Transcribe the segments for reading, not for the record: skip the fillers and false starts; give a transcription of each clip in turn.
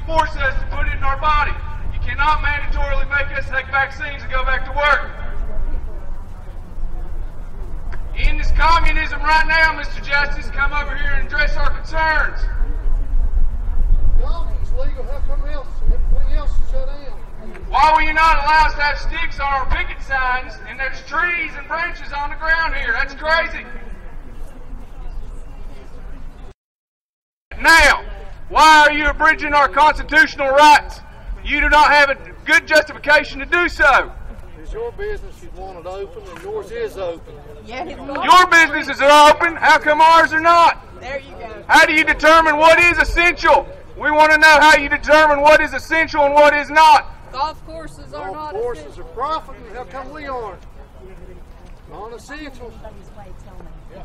force us to put it in our body. You cannot mandatorily make us take vaccines and go back to work. In this communism right now, Mr. Justice, come over here and address our concerns. It's legal. How come everything else is shut down? Why will you not allow us to have sticks on our picket signs and there's trees and branches on the ground here? That's crazy. Now, why are you abridging our constitutional rights? You do not have a good justification to do so. It's your business you want it open, and yours is open. Yeah, your businesses are open. How come ours are not? There you go. How do you determine what is essential? We want to know how you determine what is essential and what is not. Golf courses are not essential. Golf courses are profiting. How come we aren't? Non-essential.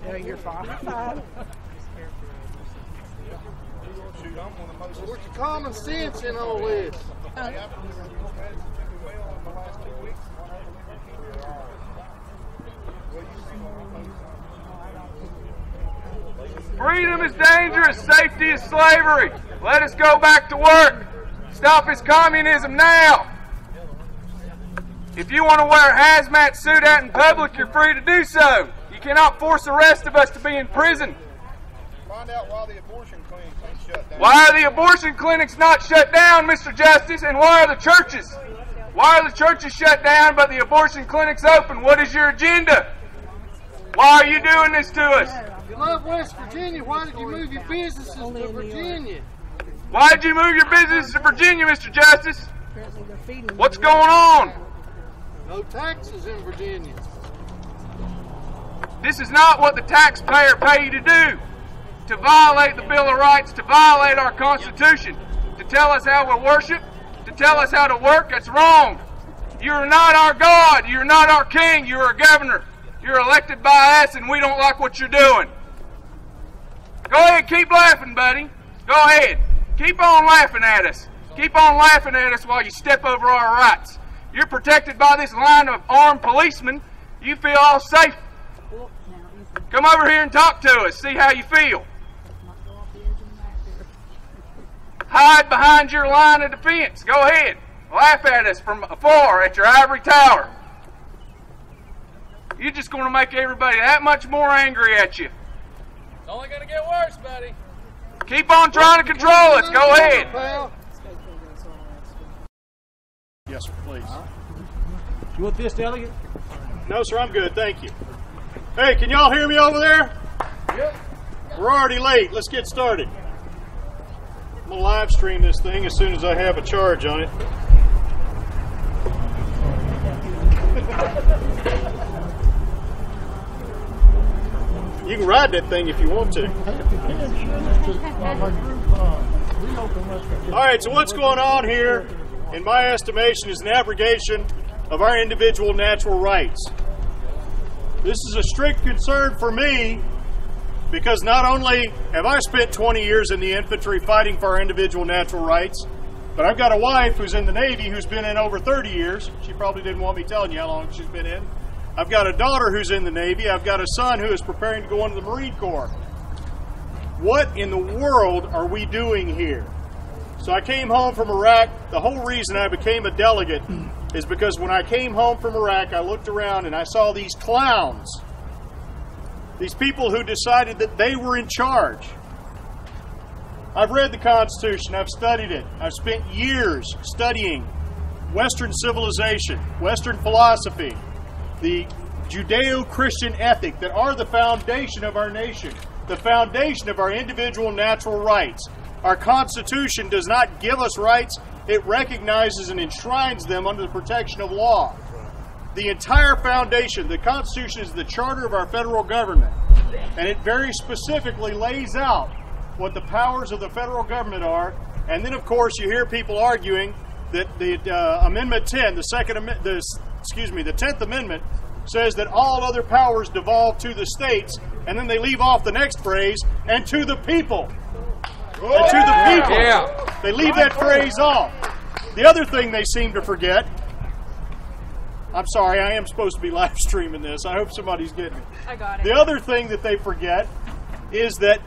Yeah, you're fine. Where's the common sense in all this? Freedom is dangerous. Safety is slavery. Let us go back to work. Stop this communism now. If you want to wear a hazmat suit out in public, you're free to do so. You cannot force the rest of us to be in prison. Find out why the abortion clinics ain't shut down. Why are the abortion clinics not shut down, Mr. Justice? And why are the churches? Why are the churches shut down but the abortion clinics open? What is your agenda? Why are you doing this to us? You love West Virginia. Why did you move your businesses to Virginia? Why did you move your business to Virginia, Mr. Justice? What's going on? No taxes in Virginia. This is not what the taxpayer pay you to do. To violate the Bill of Rights, to violate our Constitution, to tell us how we worship, to tell us how to work. That's wrong. You're not our God. You're not our king. You're a governor. You're elected by us, and we don't like what you're doing. Go ahead, keep laughing, buddy. Go ahead. Keep on laughing at us. Keep on laughing at us while you step over our rights. You're protected by this line of armed policemen. You feel all safe. Come over here and talk to us. See how you feel. Hide behind your line of defense. Go ahead. Laugh at us from afar at your ivory tower. You're just going to make everybody that much more angry at you. It's only going to get worse, buddy. Keep on trying to control us. Go ahead. Yes, sir, please. You want this, delegate? No, sir, I'm good. Thank you. Hey, can y'all hear me over there? Yep. We're already late. Let's get started. I'm going to live stream this thing as soon as I have a charge on it. You can ride that thing if you want to. All right, so what's going on here, in my estimation, is an abrogation of our individual natural rights. This is a strict concern for me because not only have I spent 20 years in the infantry fighting for our individual natural rights, but I've got a wife who's in the Navy who's been in over 30 years. She probably didn't want me telling you how long she's been in. I've got a daughter who's in the Navy. I've got a son who is preparing to go into the Marine Corps. What in the world are we doing here? So I came home from Iraq. The whole reason I became a delegate is because when I came home from Iraq, I looked around and I saw these clowns. These people who decided that they were in charge. I've read the Constitution. I've studied it. I've spent years studying Western civilization, Western philosophy, the Judeo-Christian ethic that are the foundation of our nation, the foundation of our individual natural rights. Our Constitution does not give us rights. It recognizes and enshrines them under the protection of law. The entire foundation, the Constitution, is the charter of our federal government, and it very specifically lays out what the powers of the federal government are. And then, of course, you hear people arguing that the Amendment 10, the 10th Amendment, says that all other powers devolve to the states, and then they leave off the next phrase, and to the people. And to the people. Yeah. They leave that phrase off. The other thing they seem to forget, I'm sorry, I am supposed to be live streaming this. I hope somebody's getting it. I got it. The other thing that they forget is that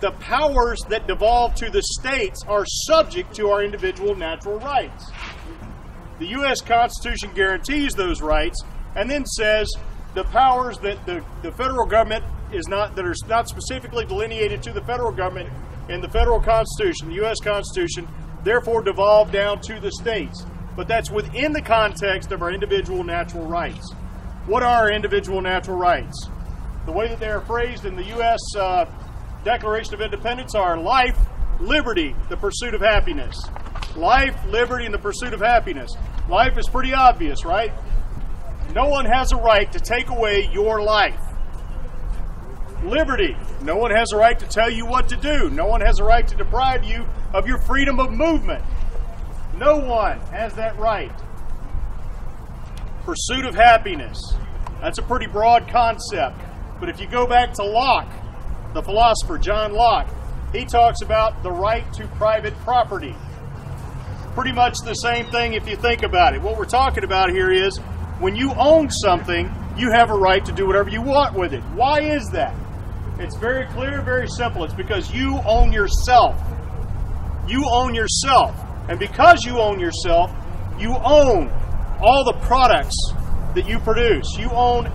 the powers that devolve to the states are subject to our individual natural rights. The U.S. Constitution guarantees those rights and then says the powers that the federal government that are not specifically delineated to the federal government in the federal Constitution, the U.S. Constitution, therefore devolve down to the states. But that's within the context of our individual natural rights. What are our individual natural rights? The way that they are phrased in the U.S. Declaration of Independence are life, liberty, the pursuit of happiness. Life, liberty, and the pursuit of happiness. Life is pretty obvious, right? No one has a right to take away your life. Liberty. No one has a right to tell you what to do. No one has a right to deprive you of your freedom of movement. No one has that right. Pursuit of happiness. That's a pretty broad concept. But if you go back to Locke, the philosopher John Locke, he talks about the right to private property. Pretty much the same thing if you think about it. What we're talking about here is when you own something, you have a right to do whatever you want with it. Why is that? It's very clear, very simple. It's because you own yourself. You own yourself. And because you own yourself, you own all the products that you produce. You own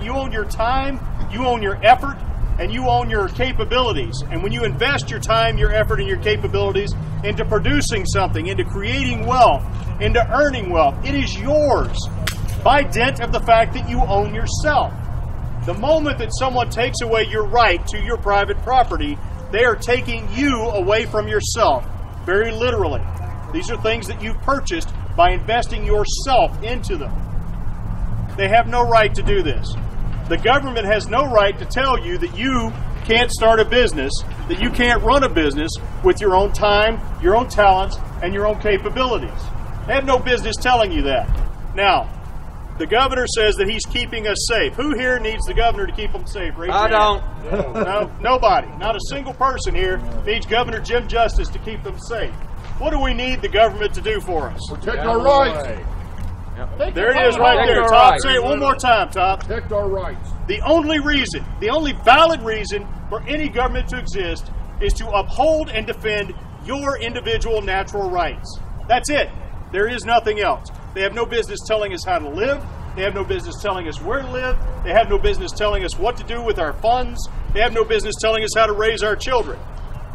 your time, you own your effort, and you own your capabilities. And when you invest your time, your effort, and your capabilities into producing something, into creating wealth, into earning wealth, it is yours by dint of the fact that you own yourself. The moment that someone takes away your right to your private property, they are taking you away from yourself, very literally. These are things that you've purchased by investing yourself into them. They have no right to do this. The government has no right to tell you that you can't start a business, that you can't run a business with your own time, your own talents, and your own capabilities. They have no business telling you that. Now, the governor says that he's keeping us safe. Who here needs the governor to keep them safe? Raise your hand. No, nobody. Not a single person here needs Governor Jim Justice to keep them safe. What do we need the government to do for us? Protect our rights. There it is right there. Top, say it one more time, Top. Protect our rights. The only valid reason for any government to exist is to uphold and defend your individual natural rights. That's it. There is nothing else. They have no business telling us how to live. They have no business telling us where to live. They have no business telling us what to do with our funds. They have no business telling us how to raise our children.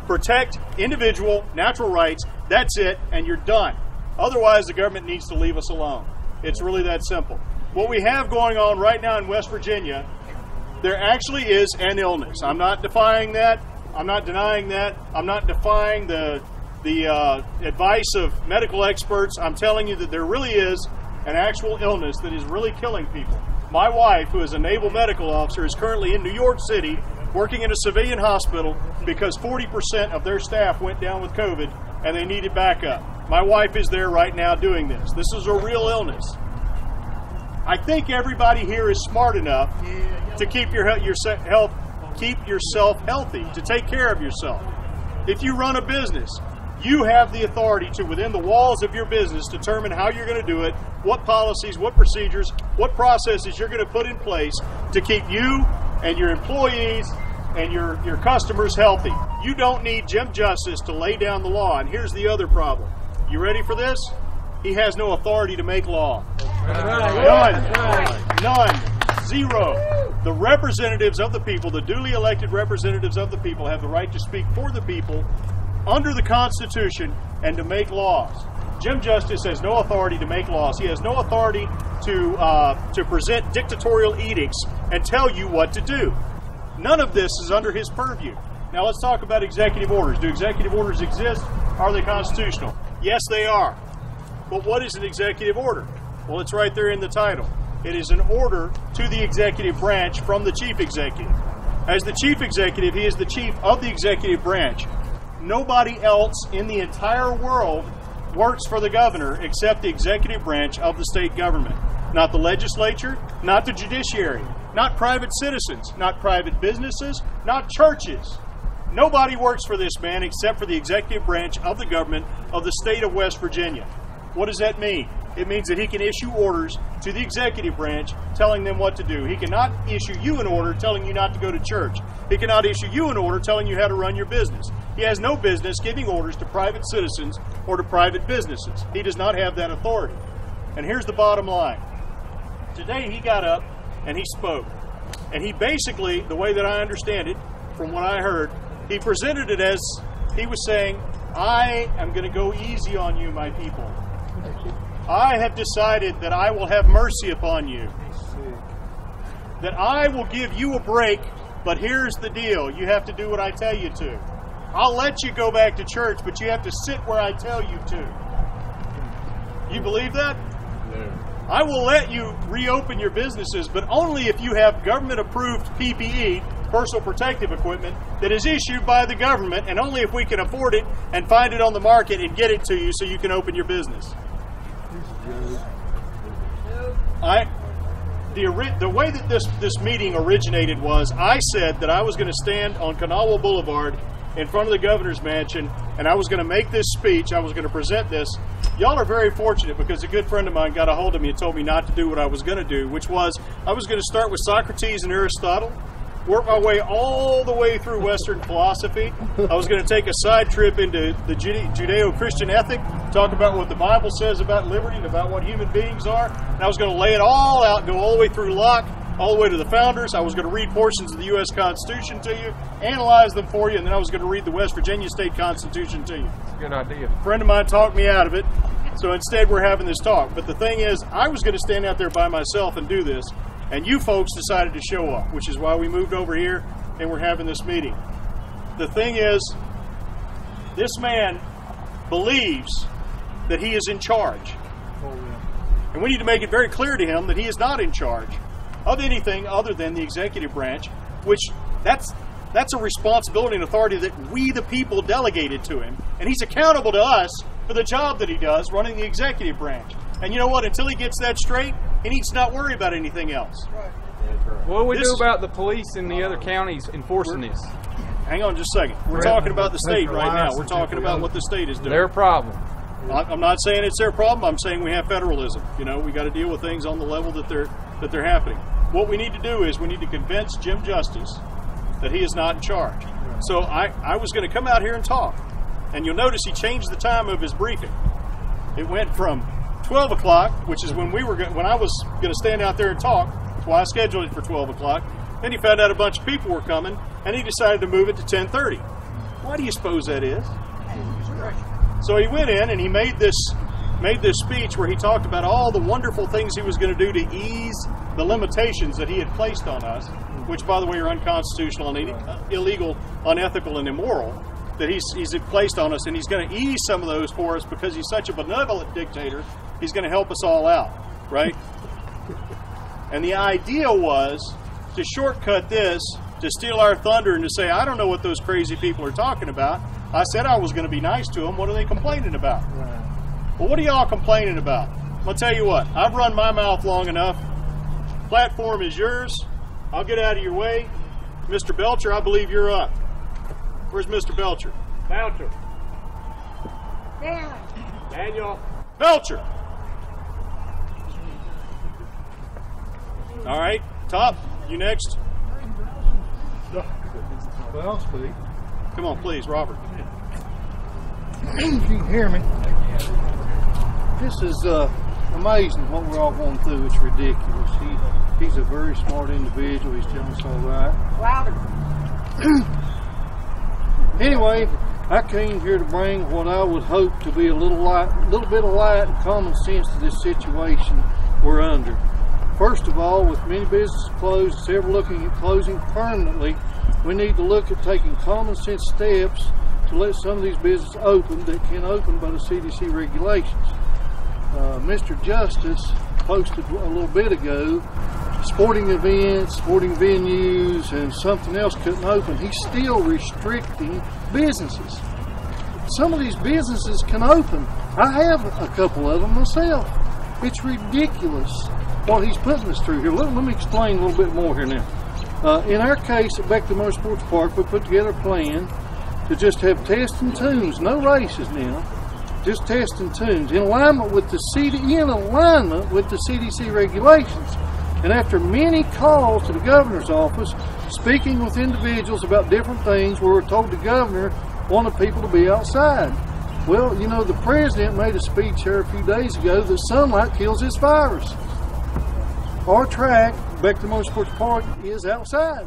Protect individual natural rights. That's it, and you're done. Otherwise, the government needs to leave us alone. It's really that simple. What we have going on right now in West Virginia, there actually is an illness. I'm not defying that. I'm not denying that. I'm not defying the advice of medical experts. I'm telling you that there really is an actual illness that is really killing people. My wife, who is a naval medical officer, is currently in New York City working in a civilian hospital because 40% of their staff went down with COVID and they needed backup. My wife is there right now doing this. This is a real illness. I think everybody here is smart enough to keep yourself healthy, to take care of yourself. If you run a business, you have the authority to, within the walls of your business, determine how you're going to do it, what policies, what procedures, what processes you're going to put in place to keep you and your employees and your customers healthy. You don't need Jim Justice to lay down the law. And here's the other problem. You ready for this? He has no authority to make law. None. Zero. The representatives of the people, the duly elected representatives of the people, have the right to speak for the people under the Constitution and to make laws. Jim Justice has no authority to make laws. He has no authority to present dictatorial edicts and tell you what to do. None of this is under his purview. Now let's talk about executive orders. Do executive orders exist? Are they constitutional? Yes, they are. But what is an executive order? Well, it's right there in the title. It is an order to the executive branch from the chief executive. As the chief executive, he is the chief of the executive branch. Nobody else in the entire world works for the governor except the executive branch of the state government. Not the legislature, not the judiciary, not private citizens, not private businesses, not churches. Nobody works for this man except for the executive branch of the government of the state of West Virginia. What does that mean? It means that he can issue orders to the executive branch telling them what to do. He cannot issue you an order telling you not to go to church. He cannot issue you an order telling you how to run your business. He has no business giving orders to private citizens or to private businesses. He does not have that authority. And here's the bottom line. Today he got up and he spoke. And he basically, the way that I understand it, from what I heard, he presented it as he was saying, I am going to go easy on you, my people. I have decided that I will have mercy upon you. That I will give you a break, but here's the deal. You have to do what I tell you to. I'll let you go back to church, but you have to sit where I tell you to. You believe that? No. I will let you reopen your businesses, but only if you have government-approved PPE, personal protective equipment, that is issued by the government, and only if we can afford it and find it on the market and get it to you so you can open your business. The way that this meeting originated was I said that I was going to stand on Kanawha Boulevard in front of the governor's mansion, and I was going to make this speech. I was going to present this. Y'all are very fortunate because a good friend of mine got a hold of me and told me not to do what I was going to do, which was I was going to start with Socrates and Aristotle, work my way all the way through Western philosophy. I was going to take a side trip into the Judeo-Christian ethic, talk about what the Bible says about liberty and about what human beings are. And I was going to lay it all out, go all the way through Locke, all the way to the founders. I was going to read portions of the U.S. Constitution to you, analyze them for you, and then I was going to read the West Virginia State Constitution to you. Good idea. A friend of mine talked me out of it, so instead we're having this talk. But the thing is, I was going to stand out there by myself and do this, and you folks decided to show up, which is why we moved over here and we're having this meeting. The thing is, this man believes that he is in charge. And we need to make it very clear to him that he is not in charge of anything other than the executive branch, which that's a responsibility and authority that we the people delegated to him. And he's accountable to us for the job that he does running the executive branch. And you know what? Until he gets that straight, he needs to not worry about anything else. What do we do about the police in the other counties enforcing this? Hang on just a second. We're talking about the state right now. We're talking about what the state is doing. Their problem. I'm not saying it's their problem. I'm saying we have federalism. You know, we got to deal with things on the level that they're happening. What we need to do is we need to convince Jim Justice that he is not in charge. So I was going to come out here and talk, and you'll notice he changed the time of his briefing. It went from 12 o'clock, which is when I was going to stand out there and talk. That's why I scheduled it for 12 o'clock. Then he found out a bunch of people were coming, and he decided to move it to 10:30. Why do you suppose that is? So he went in and he made this speech where he talked about all the wonderful things he was going to do to ease the limitations that he had placed on us, which, by the way, are unconstitutional and illegal, unethical, and immoral, that he's placed on us, and he's going to ease some of those for us because he's such a benevolent dictator. He's going to help us all out, right? And the idea was to shortcut this, to steal our thunder, and to say, I don't know what those crazy people are talking about. I said I was going to be nice to them. What are they complaining about? Well, what are y'all complaining about? I'll tell you what. I've run my mouth long enough. Platform is yours. I'll get out of your way. Mr. Belcher, I believe you're up. Where's Mr. Belcher? Belcher. Daniel. Belcher. All right, Top, you next. Well, I'll speak. Come on, please, Robert. If you can hear me. This is amazing what we're all going through. It's ridiculous. He's a very smart individual. He's telling us all right. Anyway, I came here to bring what I would hope to be a little bit of light and common sense to this situation we're under. First of all, with many businesses closed, several looking at closing permanently, we need to look at taking common sense steps to let some of these businesses open that can open by the CDC regulations. Mr. Justice posted a little bit ago, sporting events, sporting venues, and something else couldn't open. He's still restricting businesses. Some of these businesses can open. I have a couple of them myself. It's ridiculous what he's putting us through here. Let me explain a little bit more here now. In our case at Beckley Motor Sports Park, we put together a plan to just have tests and tunes, no races now, just tests and tunes in alignment with the CDC regulations. And after many calls to the governor's office speaking with individuals about different things, we were told the governor wanted people to be outside. Well, you know, the president made a speech here a few days ago that sunlight kills this virus. Our track, Beckley Motorsports Park, is outside.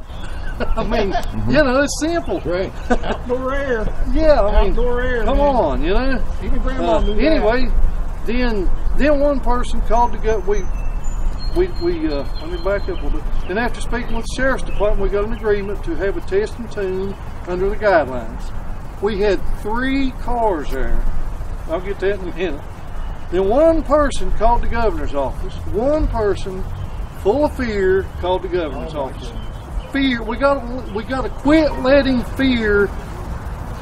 I mean, you know, it's simple. Right. Outdoor air. Yeah, I mean, Outdoor air. come man. on, you know. Even grandma knew that. Anyway, then one person called to go. Let me back up a little bit. Then after speaking with the sheriff's department, we got an agreement to have a test and tune under the guidelines. We had 3 cars there. I'll get that in a minute. Then one person called the governor's office. One person, full of fear, called the governor's office. Fear. We got to quit letting fear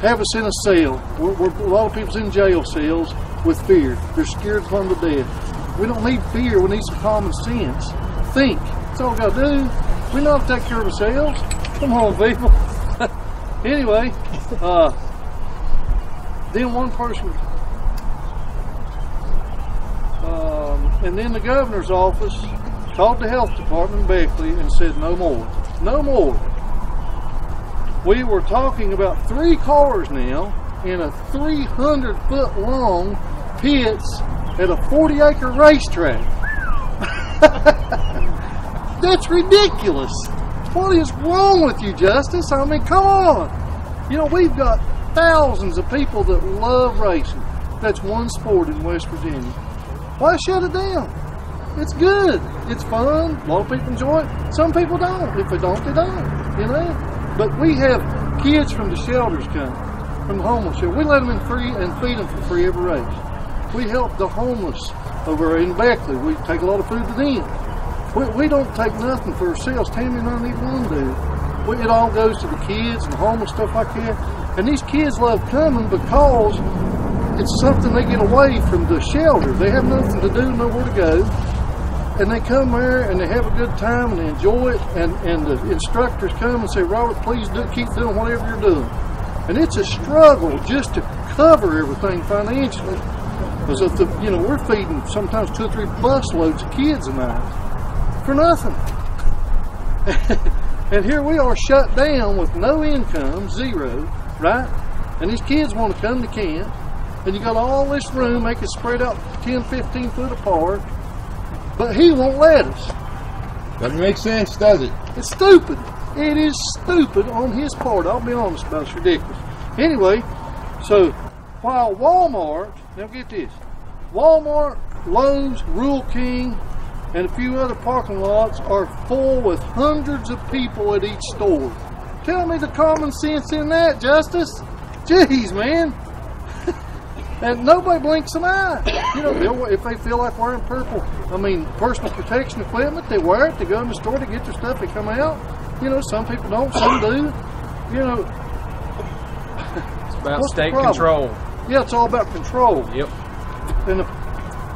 have us in a cell. A lot of people's in jail cells with fear. They're scared from the death. We don't need fear. We need some common sense. Think. That's all we got to do. We know how to take care of ourselves. Come on, people. Anyway, then one person, and then the governor's office called the health department in Beckley and said no more. No more. We were talking about 3 cars now in a 300-foot long pits at a 40-acre racetrack. That's ridiculous. What is wrong with you, Justice? I mean, come on. You know, we've got thousands of people that love racing. That's one sport in West Virginia. Why shut it down? It's good. It's fun. A lot of people enjoy it. Some people don't. If they don't, they don't. You know? But we have kids from the shelters come, from the homeless shelter. We let them in free and feed them for free every race. We help the homeless over in Beckley. We take a lot of food to them. We don't take nothing for ourselves. Tammy and I need one do. It all goes to the kids and homeless, stuff like that. And these kids love coming because it's something they get away from the shelter. They have nothing to do, nowhere to go. And they come there and they have a good time and they enjoy it. And the instructors come and say, Robert, please keep doing whatever you're doing. And it's a struggle just to cover everything financially. Because we're feeding sometimes 2 or 3 bus loads of kids a night for nothing. And here we are shut down with no income, 0, right? And these kids want to come to camp. And you got all this room, make it spread out 10, 15 foot apart. But he won't let us. Doesn't make sense, does it? It's stupid. It is stupid on his part. I'll be honest about it. It's ridiculous. Anyway, so while Walmart, now get this, Walmart, Lowe's, Rural King, and a few other parking lots are full with hundreds of people at each store. Tell me the common sense in that, Justice. Jeez, man. And nobody blinks an eye. You know, if they feel like wearing personal protection equipment, they wear it. They go in the store to get their stuff. They come out. You know, some people don't, some do. You know, it's about state control. Yeah, it's all about control. Yep.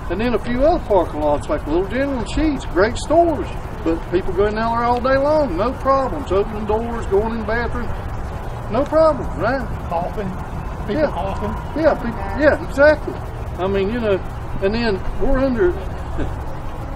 And then a few other parking lots, like Little General and Sheets, great stores. But people go in there all day long, no problems. Opening doors, going in the bathroom, no problem, right? Coughing. People coughing. Yeah, exactly. I mean, you know, and then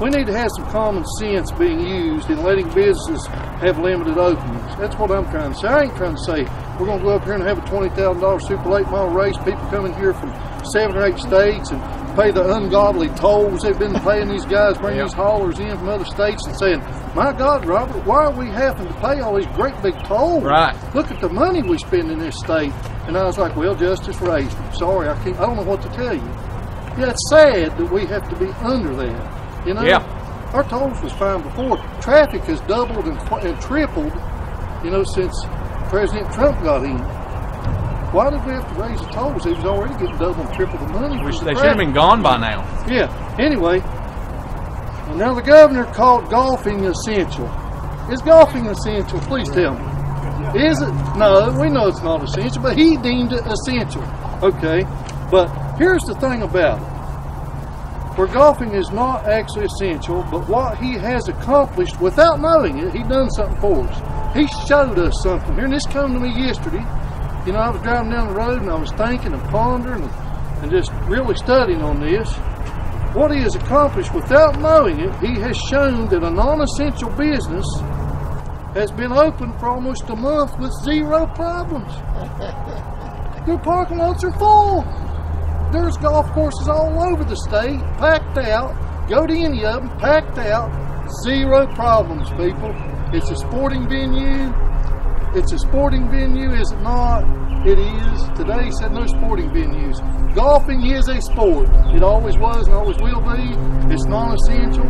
we need to have some common sense being used in letting businesses have limited openings. That's what I'm trying to say. I ain't trying to say we're going to go up here and have a $20,000 Super Late Model race. People coming here from 7 or 8 states and pay the ungodly tolls they've been paying. These guys bring these haulers in from other states and saying, my God, Robert, why are we having to pay all these great big tolls? Right. Look at the money we spend in this state. And I was like, well, Justice raised them. Sorry, I don't know what to tell you. Yeah, it's sad that we have to be under that. You know? Yeah. Our tolls was fine before. Traffic has doubled and tripled, you know, since President Trump got in. Why did we have to raise the tolls? It was already getting double and triple the money. They should have been gone by now. Yeah. Anyway, well, now the governor called golfing essential. Is golfing essential? Please tell me. Is it? No, we know it's not essential, but he deemed it essential. Okay. But here's the thing about it. Where golfing is not actually essential, but what he has accomplished without knowing it, he done something for us. He showed us something here, and this came to me yesterday. You know, I was driving down the road and I was thinking and pondering and just really studying on this. What he has accomplished without knowing it, he has shown that a non-essential business has been open for almost a month with zero problems. Their parking lots are full. There's golf courses all over the state, packed out. Go to any of them, packed out. Zero problems, people. It's a sporting venue. It's a sporting venue, is it not? It is. Today said no sporting venues. Golfing is a sport. It always was and always will be. It's non-essential.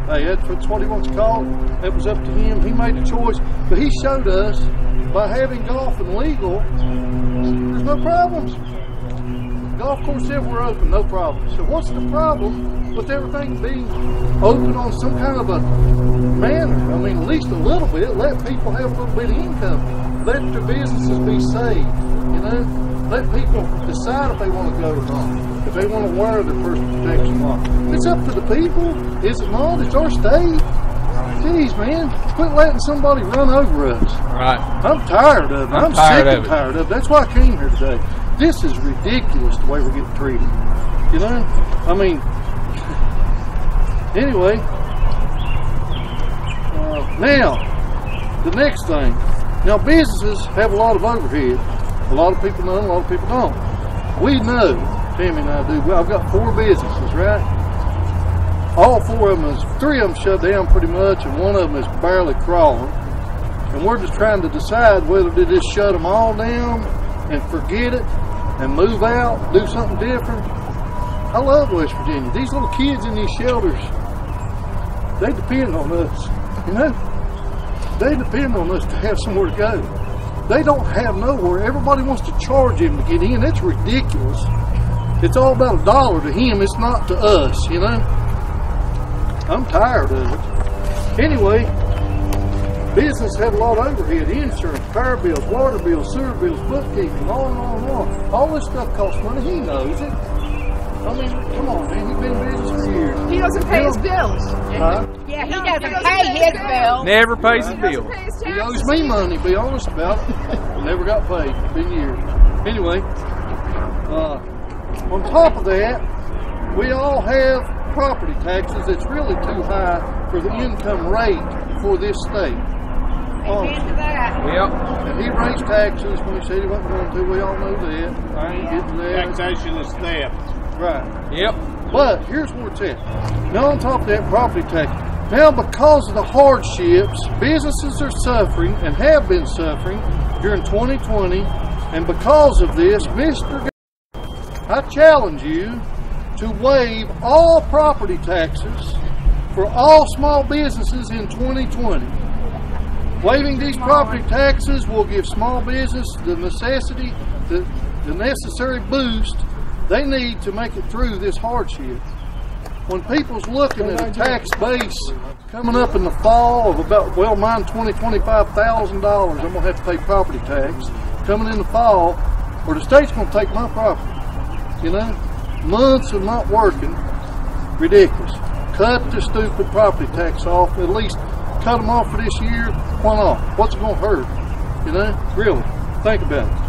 Hey, that's what he wants to call it. That was up to him. He made the choice. But he showed us by having golfing legal, there's no problems. Golf course everywhere open, no problem. So what's the problem with everything being open on some kind of a manner? I mean, at least a little bit. Let people have a little bit of income. Let their businesses be safe. You know, let people decide if they want to go or not. If they want to wear their personal protection law. It's up to the people. Is it not? It's our state. Jeez, man, quit letting somebody run over us. Right. I'm tired of it. I'm sick and tired of it. That's why I came here today. This is ridiculous the way we're getting treated. You know? I mean, anyway. Now, the next thing. Now, businesses have a lot of overhead. A lot of people know, a lot of people don't. We know, Tammy and I do. Well, I've got 4 businesses, right? All 4 of them, 3 of them shut down pretty much, and 1 of them is barely crawling. And we're just trying to decide whether to just shut them all down and forget it and move out, do something different. I love West Virginia. These little kids in these shelters, they depend on us, you know? They depend on us to have somewhere to go. They don't have nowhere. Everybody wants to charge them to get in. That's ridiculous. It's all about $1 to him. It's not to us, you know? I'm tired of it. Anyway, business have a lot of overhead, insurance, power bills, water bills, sewer bills, bookkeeping, on and on and on. All this stuff costs money. He knows it. I mean, come on, man. He's been in business for years. He doesn't pay his bills. Huh? Yeah, he doesn't pay his bills. Never pays his bill. He owes me money, be honest about it. Never got paid. Been years. Anyway, on top of that, we all have property taxes that's really too high for the income rate for this state. Yep. And he raised taxes when he said he wasn't going to. We all know that. I ain't getting that. Taxation is theft. Right. Yep. But here's where it's at. Now on top of that, property tax. Now because of the hardships, businesses are suffering and have been suffering during 2020. And because of this, Mr. I challenge you to waive all property taxes for all small businesses in 2020. Waiving these property taxes will give small business the necessary boost they need to make it through this hardship. When people's looking at a tax base coming up in the fall of about, well, mine $25,000, I'm gonna have to pay property tax coming in the fall, where the state's gonna take my property. You know, months of not working, ridiculous. Cut the stupid property tax off. At least cut them off for this year. Why not? What's it gonna hurt? You know, really, think about it.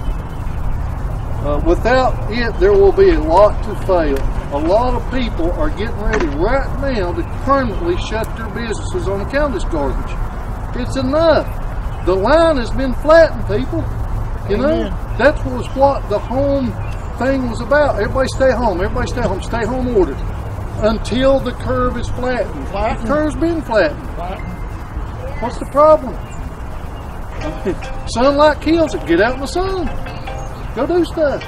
Without it, there will be a lot to fail. A lot of people are getting ready right now to permanently shut their businesses on account of this garbage. It's enough. The line has been flattened, people. You know, that's what the home thing was about. Everybody stay home. Everybody stay home. Stay home order until the curve is flattened. The curve's been flattened. What's the problem? Sunlight kills it. Get out in the sun. Go do stuff.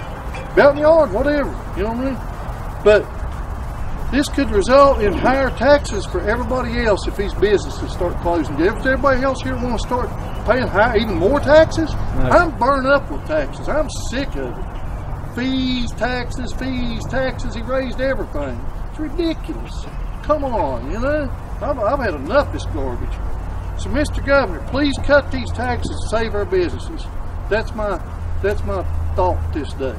Be out in the yard, whatever. You know what I mean? But this could result in higher taxes for everybody else if these businesses start closing. Does everybody else here want to start paying even more taxes? No. I'm burned up with taxes. I'm sick of it. Fees, taxes, he raised everything. It's ridiculous. Come on, you know? I've had enough of this garbage. So, Mr. Governor, please cut these taxes to save our businesses. That's my thought this day.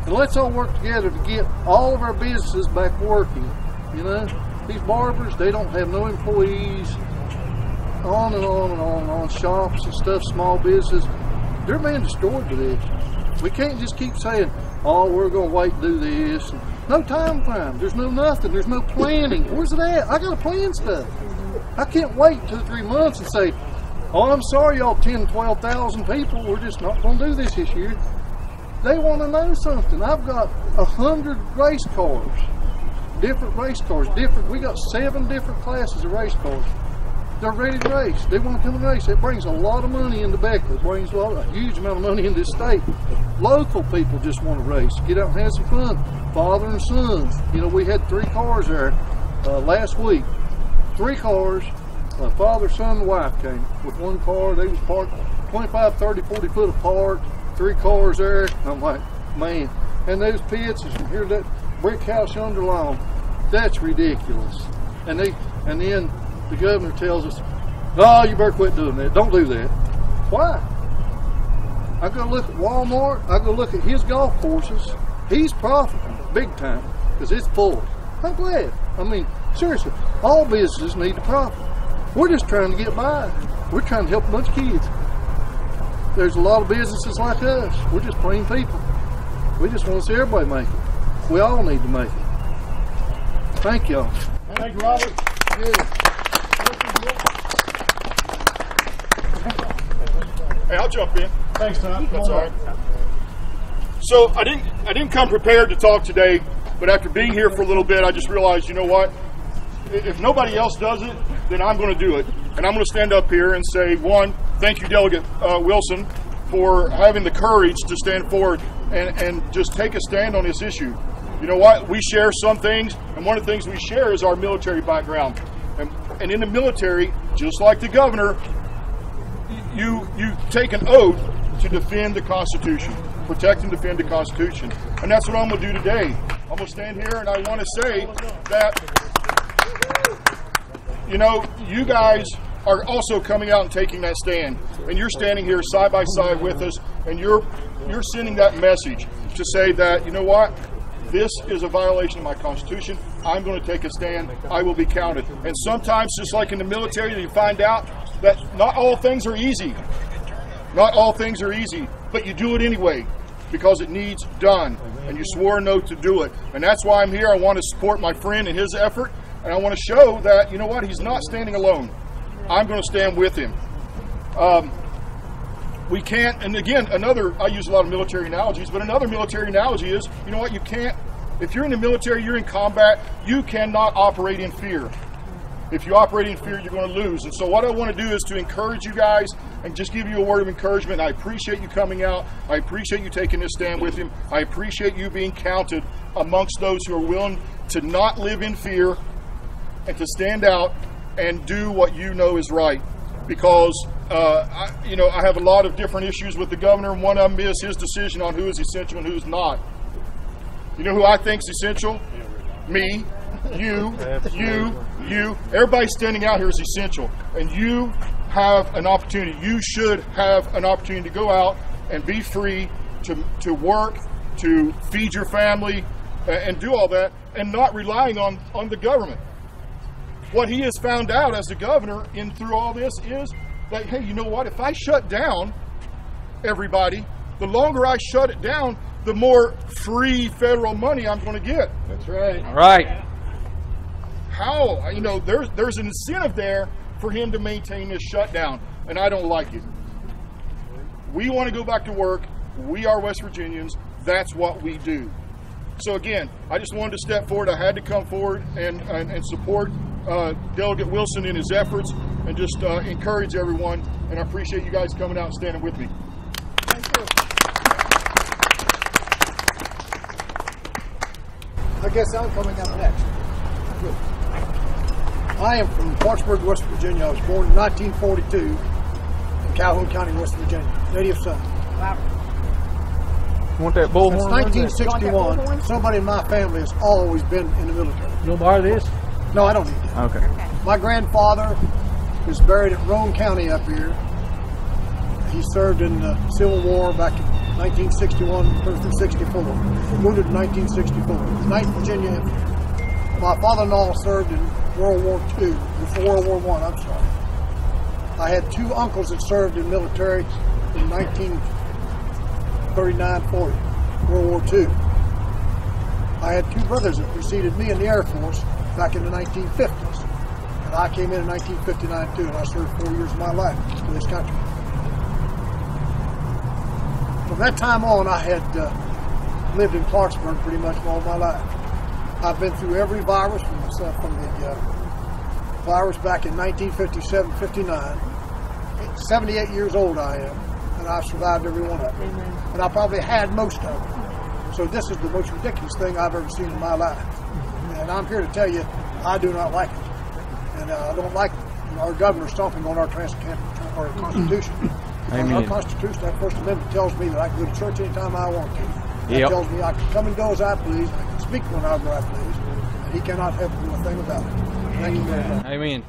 And let's all work together to get all of our businesses back working. You know, these barbers, they don't have no employees. On and on and on and on. Shops and stuff, small businesses, they're being destroyed with this. We can't just keep saying, oh, we're going to wait and do this. No time frame. There's no nothing. There's no planning. Where's it at? I got to plan stuff. I can't wait 2 or 3 months and say, Oh, I'm sorry, y'all 10, 12,000 people, we're just not going to do this year. They want to know something. I've got 100 race cars, different race cars, we got 7 different classes of race cars. They're ready to race. They want to come and race. It brings a lot of money into Beckley. It brings a huge amount of money into this state. Local people just want to race, get out and have some fun. Father and son. You know, we had 3 cars there last week. 3 cars. Father, son, and wife came with 1 car. They was parked 25, 30, 40 foot apart. 3 cars there. I'm like, man. And those pits, and here's that brick house yonder long. That's ridiculous. And then the governor tells us, "No, you better quit doing that. Don't do that." Why? I go look at Walmart. I go look at his golf courses. He's profiting big time because it's full. I'm glad. I mean, seriously, all businesses need to profit. We're just trying to get by. We're trying to help a bunch of kids. There's a lot of businesses like us. We're just plain people. We just want to see everybody make it. We all need to make it. Thank y'all. Thank you, Robert. Yeah. Hey, I'll jump in. Thanks, Tom. That's all right. So I didn't come prepared to talk today, but after being here for a little bit, I just realized, you know what? If nobody else does it, then I'm going to do it. And I'm going to stand up here and say, one, thank you, Delegate Wilson, for having the courage to stand forward and just take a stand on this issue. You know what? We share some things, and one of the things we share is our military background. And in the military, just like the governor, you take an oath to defend the Constitution, protect and defend the Constitution. And that's what I'm going to do today. I'm going to stand here and I want to say that, you know, you guys are also coming out and taking that stand. And you're standing here side by side with us, and you're sending that message to say that, you know what? This is a violation of my Constitution. I'm going to take a stand. I will be counted. And sometimes, just like in the military, you find out that not all things are easy. Not all things are easy, but you do it anyway because it needs done. And you swore an oath to do it. And that's why I'm here. I want to support my friend in his effort. And I want to show that, you know what, he's not standing alone. I'm going to stand with him. We can't, and again, I use a lot of military analogies, but another military analogy is, you know what, you can't, if you're in the military, you're in combat, you cannot operate in fear. If you operate in fear, you're going to lose. And so what I want to do is to encourage you guys and just give you a word of encouragement. I appreciate you coming out. I appreciate you taking this stand with him. I appreciate you being counted amongst those who are willing to not live in fear and to stand out and do what you know is right. Because, I have a lot of different issues with the governor, and one of them is his decision on who is essential and who's not. You know who I think is essential? Me, you. Everybody standing out here is essential. And you have an opportunity. You should have an opportunity to go out and be free to work, to feed your family, and do all that, and not relying on the government. What he has found out as the governor through all this is that, hey, you know what? If I shut down everybody, the longer I shut it down, the more free federal money I'm going to get. That's right. All right. How? You know, there's an incentive there for him to maintain this shutdown, and I don't like it. We want to go back to work. We are West Virginians. That's what we do. So again, I just wanted to step forward. I had to come forward and support Delegate Wilson in his efforts and just encourage everyone. And I appreciate you guys coming out and standing with me. Thank you. I guess I'm coming up next. Good. I am from Parkersburg, West Virginia. I was born in 1942 in Calhoun County, West Virginia. Native son. You want that bullhorn? Since 1961, somebody in my family has always been in the military. You want to borrow this? No, I don't need that. Okay. My grandfather is buried at Roane County up here. He served in the Civil War back in 1961 through 64. Wounded in 1964. 9th Virginia Infantry. My father-in-law served in World War II, before World War I, I'm sorry. I had 2 uncles that served in military in 1939-40, World War II. I had 2 brothers that preceded me in the Air Force back in the 1950s. And I came in 1959 too, and I served 4 years of my life to this country. From that time on, I had lived in Clarksburg pretty much all my life. I've been through every virus from the virus back in 1957-59. 78 years old I am, and I've survived every one of them. And I probably had most of them. So this is the most ridiculous thing I've ever seen in my life. And I'm here to tell you, I do not like it. And I don't like our governor stomping on our Constitution. Amen. Our Constitution, that First Amendment, tells me that I can go to church anytime I want to. It Yep. tells me I can come and go as I please, I can speak whenever I please, and he cannot help me a thing about it. Thank you very much. Amen.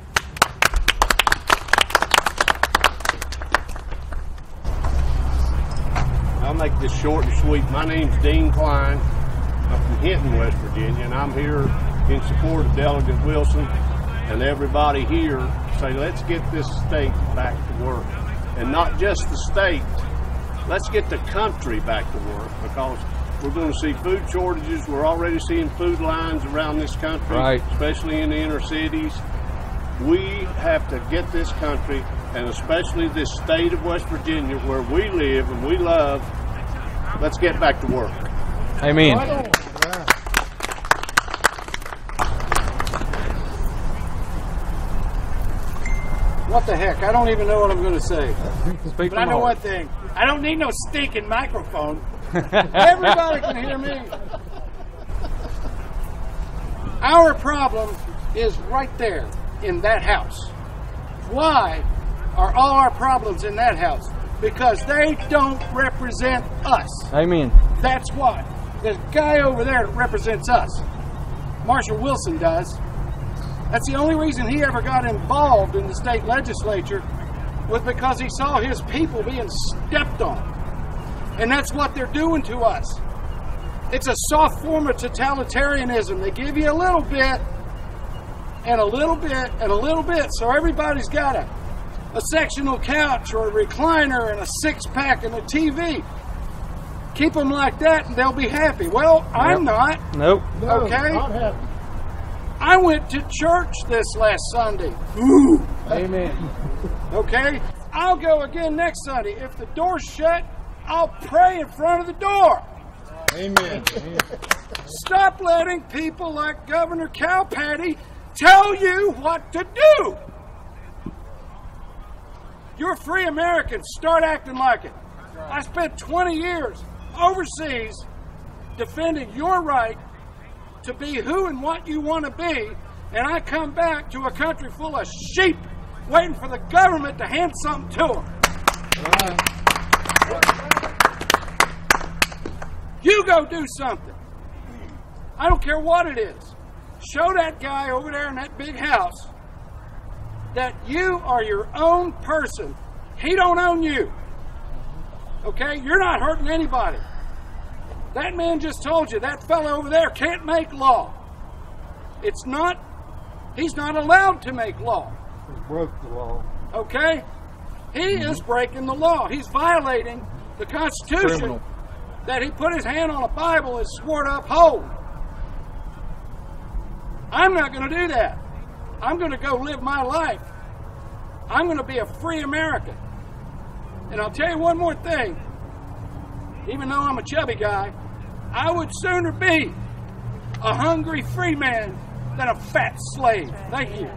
I'll make this short and sweet. My name's Dean Klein. I'm from Hinton, West Virginia, and I'm here in support of Delegate Wilson and everybody here to say, let's get this state back to work. And not just the state, let's get the country back to work, because we're going to see food shortages. We're already seeing food lines around this country, Right. especially in the inner cities. We have to get this country, and especially this state of West Virginia where we live and we love, let's get back to work. Amen. What the heck? I don't even know what I'm going to say. Speak But I from know the one thing. I don't need no stinking microphone. Everybody can hear me. Our problem is right there in that house. Why are all our problems in that house? Because they don't represent us. Amen. That's why. There's a guy over there that represents us. Marshall Wilson does. That's the only reason he ever got involved in the state legislature, was because he saw his people being stepped on. And that's what they're doing to us. It's a soft form of totalitarianism. They give you a little bit, and a little bit, and a little bit. So everybody's got a sectional couch or a recliner and a six-pack and a TV. Keep them like that and they'll be happy. Well, I'm not. Nope. Okay? Not happy. I went to church this last Sunday. Ooh. Amen. Okay? I'll go again next Sunday. If the door's shut, I'll pray in front of the door. Amen. Stop letting people like Governor Cowpatty tell you what to do. You're free Americans. Start acting like it. I spent 20 years overseas defending your right to be who and what you want to be, and I come back to a country full of sheep waiting for the government to hand something to them. You go do something. I don't care what it is. Show that guy over there in that big house that you are your own person. He don't own you. Okay? You're not hurting anybody. That man just told you that fellow over there can't make law. He's not allowed to make law. He broke the law. Okay? He is breaking the law. He's violating the Constitution Criminal. that he put his hand on a Bible and swore to uphold. I'm not going to do that. I'm going to go live my life. I'm going to be a free American. And I'll tell you one more thing. Even though I'm a chubby guy, I would sooner be a hungry free man than a fat slave. Thank you.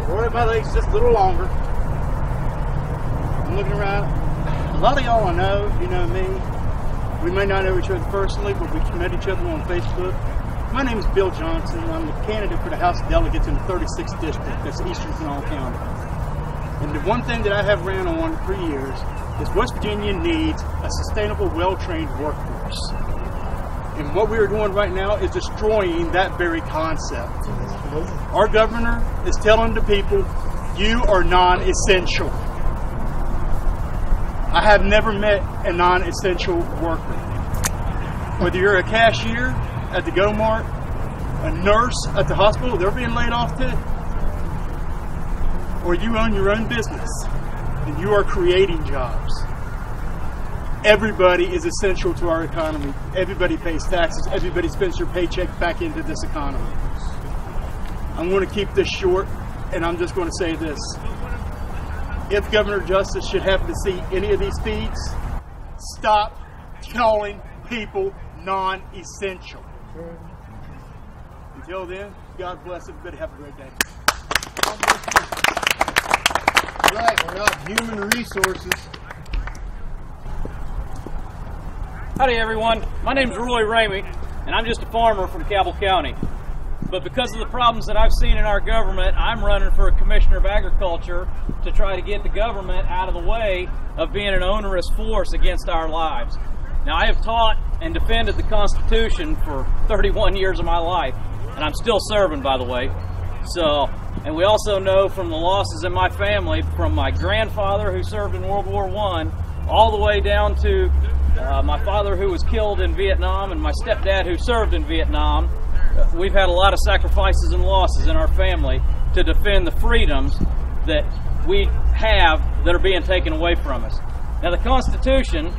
Roll my legs just a little longer. I'm looking around. A lot of y'all I know, you know me. We may not know each other personally, but we met each other on Facebook. My name is Bill Johnson. I'm the candidate for the House of Delegates in the 36th District. That's Eastern Kanawha County. And the one thing that I have ran on for years is West Virginia needs a sustainable, well-trained workforce. And what we are doing right now is destroying that very concept. Our governor is telling the people, you are non-essential. I have never met a non-essential worker. Whether you're a cashier at the Go Mart, a nurse at the hospital, they're being laid off too. Or you own your own business and you are creating jobs. Everybody is essential to our economy. Everybody pays taxes. Everybody spends their paycheck back into this economy. I'm going to keep this short, and I'm just going to say this. If Governor Justice should happen to see any of these feeds, stop calling people non-essential. Until then, God bless everybody. Have a great day. Right, we're not human resources. Howdy everyone, my name is Roy Ramey, and I'm just a farmer from Cabell County. But because of the problems that I've seen in our government, I'm running for a Commissioner of Agriculture to try to get the government out of the way of being an onerous force against our lives. Now, I have taught and defended the Constitution for 31 years of my life, and I'm still serving, by the way. And we also know from the losses in my family, from my grandfather who served in World War I, all the way down to my father who was killed in Vietnam and my stepdad who served in Vietnam. We've had a lot of sacrifices and losses in our family to defend the freedoms that we have that are being taken away from us. Now, the Constitution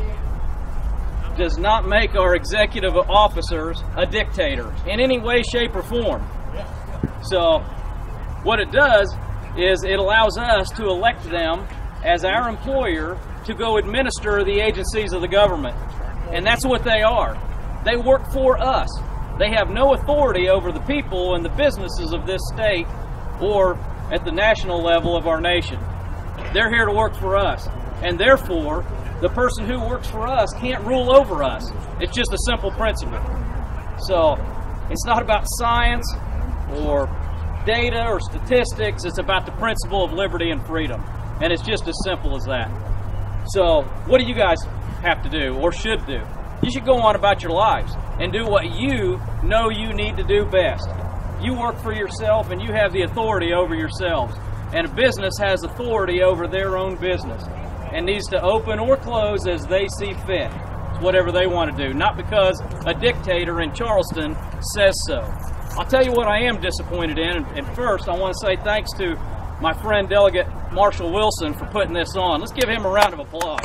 does not make our executive officers a dictator in any way, shape, or form. So what it does is it allows us to elect them as our employer to go administer the agencies of the government. And that's what they are. They work for us. They have no authority over the people and the businesses of this state or at the national level of our nation. They're here to work for us. And therefore, the person who works for us can't rule over us. It's just a simple principle. So it's not about science or data or statistics. It's about the principle of liberty and freedom. And it's just as simple as that. So what do you guys have to do or should do? You should go on about your lives and do what you know you need to do best. You work for yourself and you have the authority over yourselves. And a business has authority over their own business and needs to open or close as they see fit. It's whatever they want to do, not because a dictator in Charleston says so. I'll tell you what I am disappointed in, and first I want to say thanks to my friend Delegate Marshall Wilson for putting this on. Let's give him a round of applause.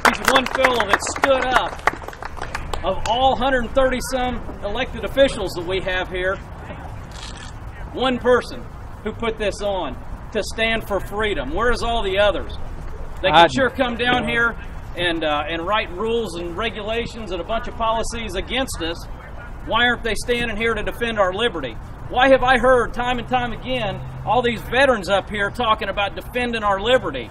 He's one fellow that stood up. Of all 130-some elected officials that we have here, one person who put this on to stand for freedom. Where's all the others? They can sure come down here and write rules and regulations and a bunch of policies against us. Why aren't they standing here to defend our liberty? Why have I heard time and time again all these veterans up here talking about defending our liberty?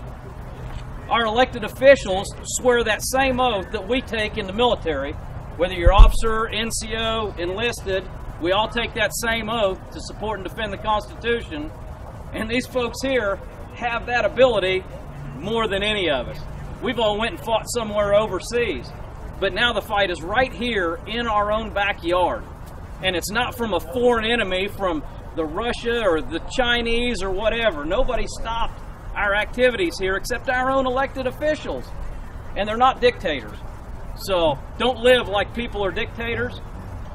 Our elected officials swear that same oath that we take in the military. Whether you're officer, NCO, enlisted, we all take that same oath to support and defend the Constitution. And these folks here have that ability more than any of us. We've all went and fought somewhere overseas. But now the fight is right here in our own backyard. And it's not from a foreign enemy, from the Russia or the Chinese or whatever. Nobody stopped our activities here except our own elected officials. And they're not dictators. So don't live like people are dictators,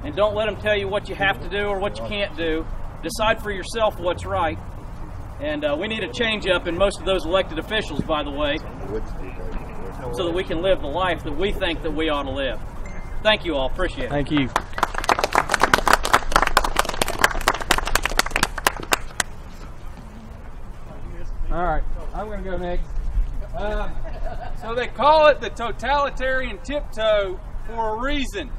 and don't let them tell you what you have to do or what you can't do. Decide for yourself what's right. And we need a change up in most of those elected officials, by the way, so that we can live the life that we think that we ought to live. Thank you all. Appreciate it. Thank you. All right, I'm going to go next. So they call it the totalitarian tiptoe for a reason.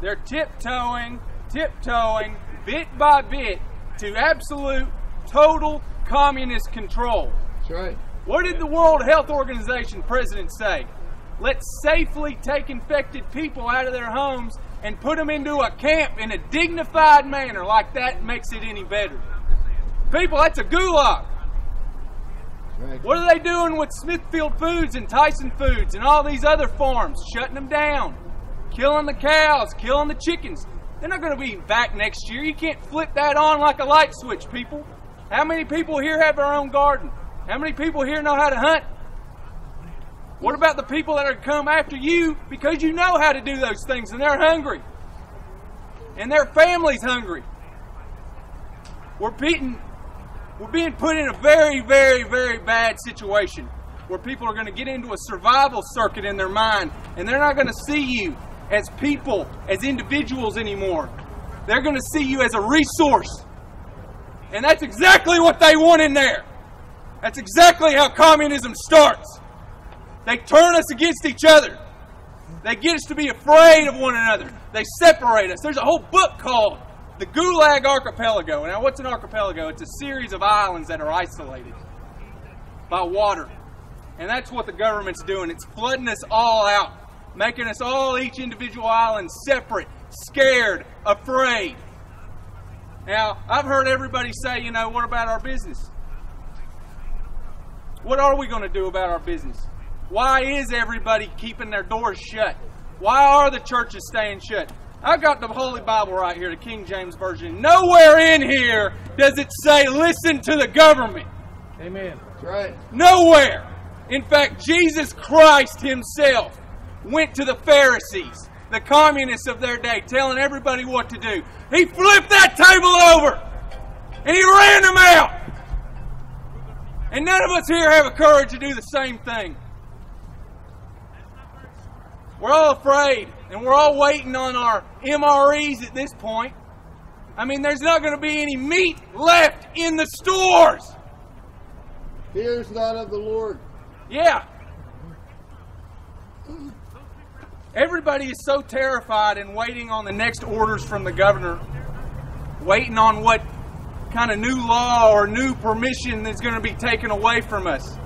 They're tiptoeing bit by bit to absolute, total communist control. That's right. What did the World Health Organization president say? Let's safely take infected people out of their homes and put them into a camp in a dignified manner. Like that makes it any better. People, that's a gulag. Right. What are they doing with Smithfield Foods and Tyson Foods and all these other farms? Shutting them down, killing the cows, killing the chickens. They're not going to be back next year. You can't flip that on like a light switch, people. How many people here have their own garden? How many people here know how to hunt? What about the people that are going to come after you because you know how to do those things and they're hungry? And their family's hungry. We're being put in a very, very, very bad situation. where people are going to get into a survival circuit in their mind, and they're not going to see you as people, as individuals anymore. They're going to see you as a resource. And that's exactly what they want in there. That's exactly how communism starts. They turn us against each other. They get us to be afraid of one another. They separate us. There's a whole book called The Gulag Archipelago. Now, what's an archipelago? It's a series of islands that are isolated by water. And that's what the government's doing. It's flooding us all out, making us all, each individual island, separate, scared, afraid. Now, I've heard everybody say, you know, what about our business? What are we going to do about our business? Why is everybody keeping their doors shut? Why are the churches staying shut? I've got the Holy Bible right here, the King James Version. Nowhere in here does it say, listen to the government. Amen. That's right. Nowhere. In fact, Jesus Christ himself went to the Pharisees, the communists of their day, telling everybody what to do. He flipped that table over and he ran them out. And none of us here have the courage to do the same thing. We're all afraid, and we're all waiting on our MREs at this point. I mean, there's not going to be any meat left in the stores. Fear is not of the Lord. Yeah. Everybody is so terrified and waiting on the next orders from the governor, waiting on what kind of new law or new permission that's going to be taken away from us.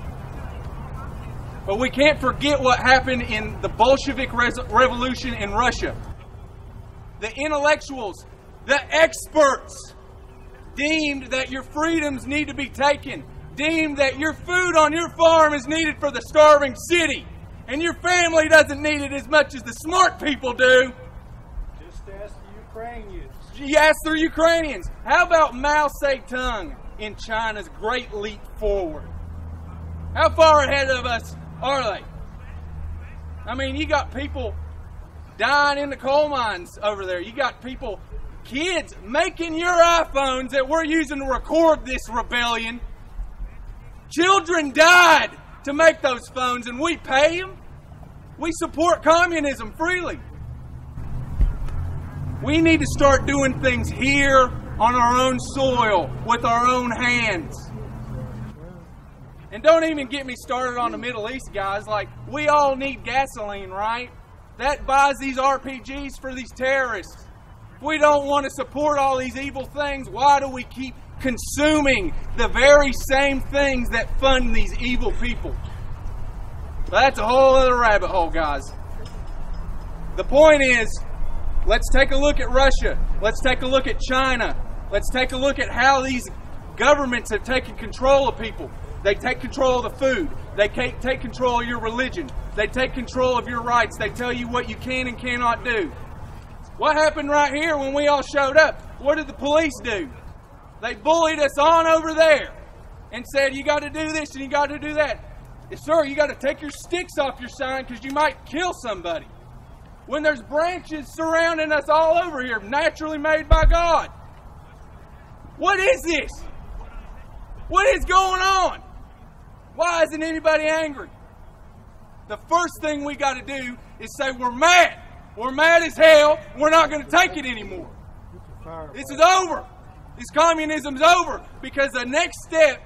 But we can't forget what happened in the Bolshevik Revolution in Russia. The intellectuals, the experts, deemed that your freedoms need to be taken, deemed that your food on your farm is needed for the starving city, and your family doesn't need it as much as the smart people do. Just ask the Ukrainians. Yes, they're Ukrainians. How about Mao Zedong in China's great leap forward? How far ahead of us are they? I mean, you got people dying in the coal mines over there. You got people, kids, making your iPhones that we're using to record this rebellion. Children died to make those phones, and we pay them. We support communism freely. We need to start doing things here on our own soil with our own hands. And don't even get me started on the Middle East, guys. Like, we all need gasoline, right? That buys these RPGs for these terrorists. If we don't want to support all these evil things, why do we keep consuming the very same things that fund these evil people? But that's a whole other rabbit hole, guys. The point is, let's take a look at Russia. Let's take a look at China. Let's take a look at how these governments have taken control of people. They take control of the food. They take control of your religion. They take control of your rights. They tell you what you can and cannot do. What happened right here when we all showed up? What did the police do? They bullied us on over there and said, you got to do this and you got to do that. Yes, sir, you got to take your sticks off your sign because you might kill somebody. When there's branches surrounding us all over here, naturally made by God. What is this? What is going on? Why isn't anybody angry? The first thing we got to do is say we're mad. We're mad as hell. We're not going to take it anymore. This is over. This communism's over because the next step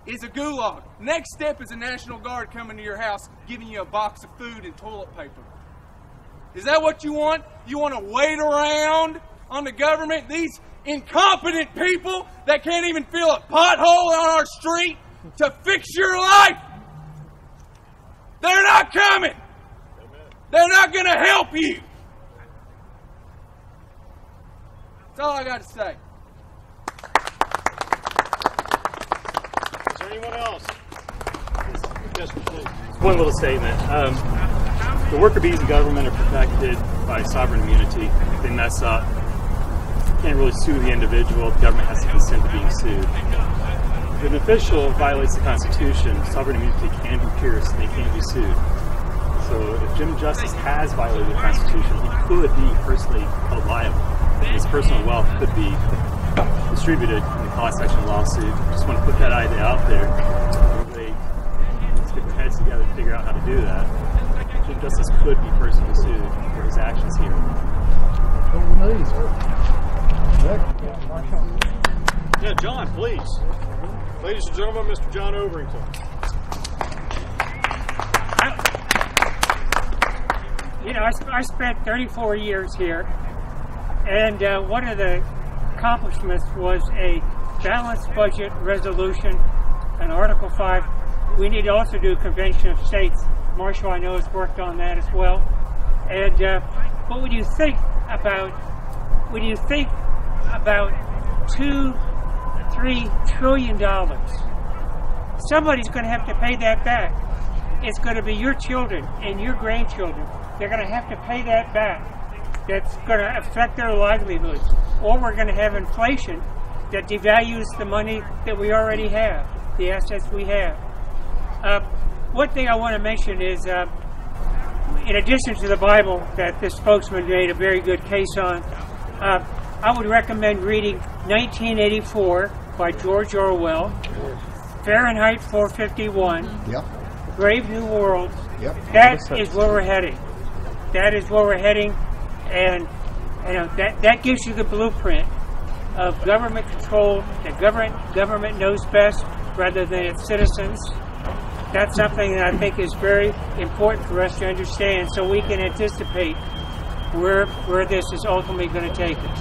is a gulag. Next step is a National Guard coming to your house giving you a box of food and toilet paper. Is that what you want? You want to wait around on the government? These incompetent people that can't even fill a pothole on our street to fix your life? They're not coming. They're not going to help you. That's all I got to say. Is there anyone else? Yes, please. One little statement. The worker bees in government are protected by sovereign immunity. If they mess up, you can't really sue the individual. The government has to consent to being sued. If an official violates the Constitution, sovereign immunity can be pierced and they can't be sued. So if Jim Justice has violated the Constitution, he could be personally held liable. His personal wealth could be distributed in a class action lawsuit. Just want to put that idea out there. heads together to figure out how to do that. Chief Justice could be personally sued for his actions here. Yeah, John, please. Ladies and gentlemen, Mr. John Overington. You know, I spent 34 years here, and one of the accomplishments was a balanced budget resolution, an Article 5. We need to also do a Convention of States. Marshall, I know, has worked on that as well. And but when you think about $2-3 trillion, somebody's going to have to pay that back. It's going to be your children and your grandchildren. They're going to have to pay that back. That's going to affect their livelihoods. Or we're going to have inflation that devalues the money that we already have, the assets we have. One thing I want to mention is, in addition to the Bible that this spokesman made a very good case on, I would recommend reading 1984 by George Orwell, Fahrenheit 451, Brave New World. That is where we're heading. That is where we're heading, and you know, that gives you the blueprint of government control. The government knows best rather than its citizens. That's something that I think is very important for us to understand, so we can anticipate where this is ultimately going to take us.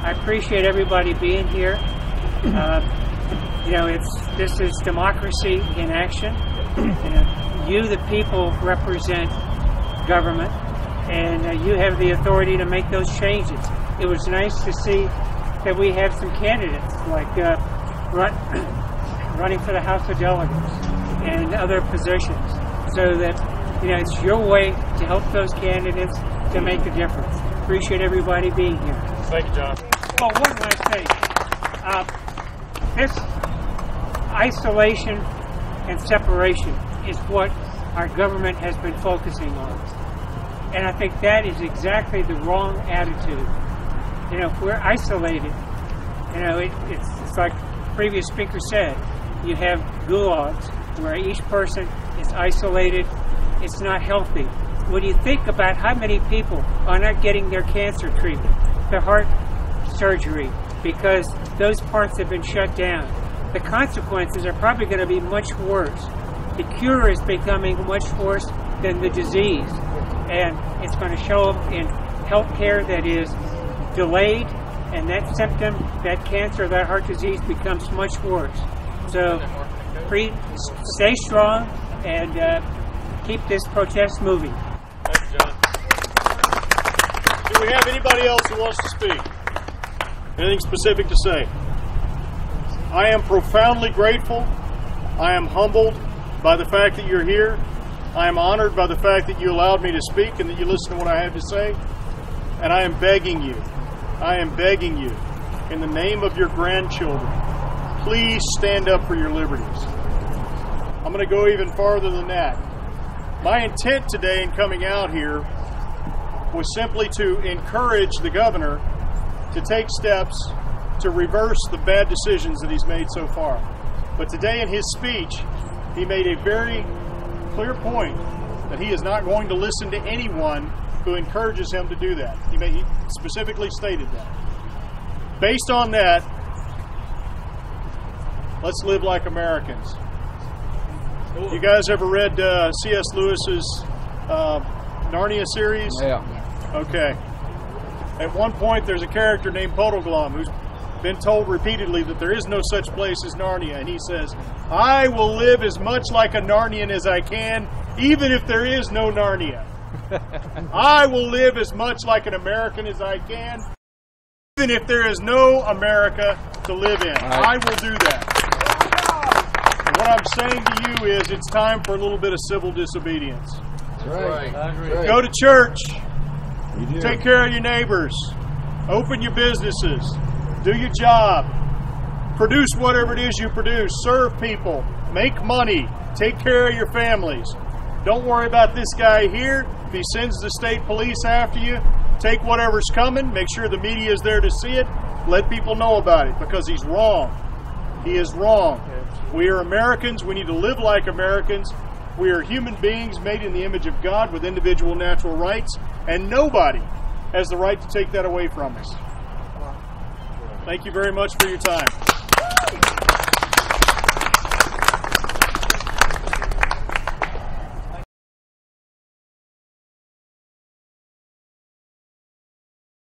I appreciate everybody being here. You know, this is democracy in action. You, the people, represent government, and you have the authority to make those changes. It was nice to see that we have some candidates like running for the House of Delegates and other positions, so that, you know, it's your way to help those candidates to make a difference. Appreciate everybody being here. Thank you, John. Well, one last thing. This isolation and separation is what our government has been focusing on. And I think that is exactly the wrong attitude. You know, if we're isolated, you know, it's like the previous speaker said, you have gulags where each person is isolated. It's not healthy. When you think about how many people are not getting their cancer treatment, their heart surgery, because those parts have been shut down, the consequences are probably going to be much worse. The cure is becoming much worse than the disease, and it's going to show up in health care that is delayed, and that symptom, that cancer, that heart disease becomes much worse. So stay strong and keep this protest moving. Thank you, John. Do we have anybody else who wants to speak? Anything specific to say? I am profoundly grateful. I am humbled by the fact that you're here. I am honored by the fact that you allowed me to speak and that you listen to what I have to say. And I am begging you, in the name of your grandchildren, please stand up for your liberties. I'm going to go even farther than that. My intent today in coming out here was simply to encourage the governor to take steps to reverse the bad decisions that he's made so far. But today in his speech, he made a very clear point that he is not going to listen to anyone who encourages him to do that. He specifically stated that. Based on that, let's live like Americans. You guys ever read C.S. Lewis's Narnia series? Yeah. Okay. At one point, there's a character named Puddleglum who's been told repeatedly that there is no such place as Narnia, and he says, I will live as much like a Narnian as I can, even if there is no Narnia. I will live as much like an American as I can, even if there is no America to live in. I will do that. And what I'm saying to you is it's time for a little bit of civil disobedience. That's right. I agree. Go to church. Take care of your neighbors. Open your businesses. Do your job. Produce whatever it is you produce. Serve people. Make money. Take care of your families. Don't worry about this guy here. If he sends the state police after you, take whatever's coming. Make sure the media is there to see it. Let people know about it, because he's wrong. He is wrong. We are Americans. We need to live like Americans. We are human beings made in the image of God with individual natural rights, and nobody has the right to take that away from us. Thank you very much for your time.